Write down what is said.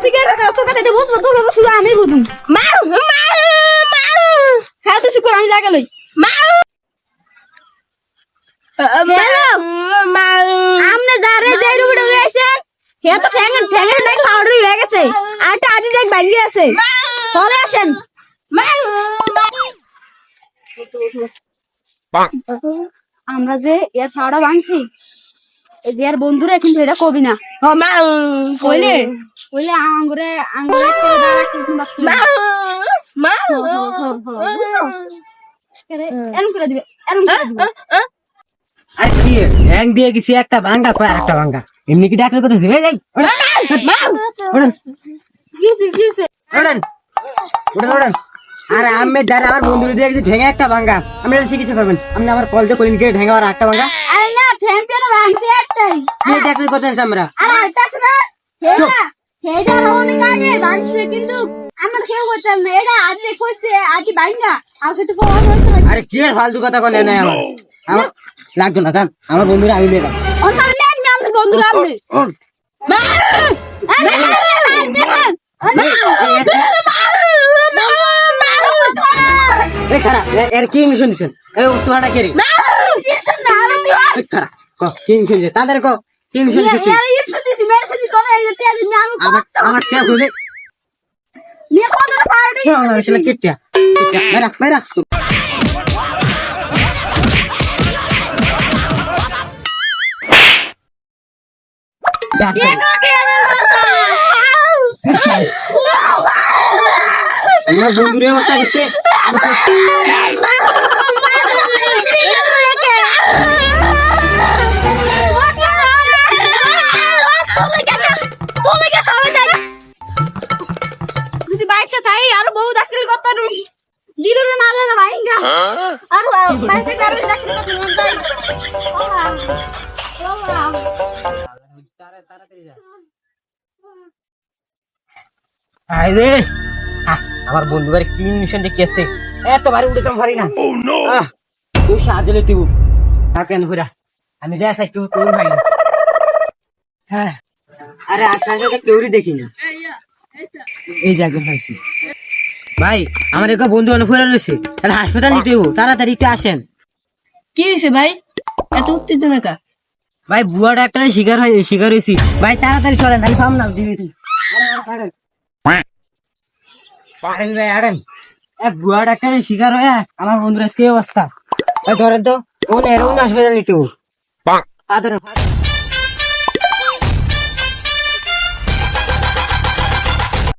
দিকে তোর কাছে বুঝবো তোর কথা শুধু আমি বুঝুম মারু মারু মারু খারাপ তো শুকর আমি লাগালই মারু আমনে যারে যে রুড়ে গেছেন হে তো ঠ্যাঙ্গে ঠ্যাঙ্গে নাই পাউডার হয়ে গেছে আটা আটি দেখ বাইরে আছে চলে আসেন আমরা যে এর ফাড়া ভাঙছি এই যে আর বন্ধুরা কিন্তু এটা কবি না কইলে কইলে আঙ্গুরে আঙ্গুরে দাঁড়া কিন্তু এরম করে দিবে এরম করে দিবে আরে কি হ্যাং দিয়ে গেছি একটা ভাঙ্গা কয় আরেকটা ভাঙ্গা এমনি কি ডাক্তার কথা এই যাই ওড়েন কিসে কিসে ওড়েন ওড়েন ওড়েন আরে আমি দাঁড়া আমার বন্ধুরে দিয়ে গেছি ঠেঙ্গা একটা ভাঙ্গা আমি এটা চিকিৎসা করবেন আপনি আমার কল দিয়ে কইলেন কি ঠেঙ্গা আর একটা ভাঙ্গা আরে না ঠ্যাং দিয়ে ভাঙছি একটাই কি ডাক্তার কথা আছে আমরা আরে আরেকটা আছে না সেটা অনেক আগে ভাঙছে কিন্তু আমার কেউ বলতাম না এটা আজকে কইছে আজকে ভাঙা আমাকে তো পাওয়া হয়েছে আরে কি আর ফালতু কথা কইলেন নাই আমার আমার লাগতো না জান আমার বন্ধুরা আমি নিয়ে যাবো অনলাইন নেন আমাদের বন্ধুরা আপনি খারাপ এর কি ইঞ্জেকশন দিচ্ছেন তোহাটা কে রে খারাপ কি ইঞ্জেকশন দিচ্ছে তাদের কি ইঞ্জেকশন দিচ্ছে আমার কে বলে কেটে মেরা মেরা আমার বন্ধুরে অবস্থা হচ্ছে যদি বাইকটা তাই আরো বহু ডাক্তারি করতে দিল না না ভাইঙ্গা আর বাইকটা আরো ডাক্তারি করতে মন চাই আরে আমার বন্ধুদের কি মিশন যে কেসে এত ভারী উঠে তো পারি না তুই সাহায্য লে তুই থাকেন ঘুরা আমি যা চাই তুই তোর ভাই হ্যাঁ আরে আশপাশে তো কেউই দেখি না এই জায়গা পাইছি ভাই আমার একটা বন্ধু অনেক ঘুরে রয়েছে তাহলে হাসপাতাল নিতে হবো তাড়াতাড়ি একটু আসেন কি হয়েছে ভাই এত উত্তেজনা কা ভাই বুয়া ডাক্তারের শিকার হয়েছি ভাই তাড়াতাড়ি চলেন তাহলে সামনে দিবি তুই পারেন ভাই আড়েন বুয়া ডাক্তারের শিকার হয়ে আমার বন্ধুরা কি অবস্থা ধরেন তো ও হাসপাতাল নিতে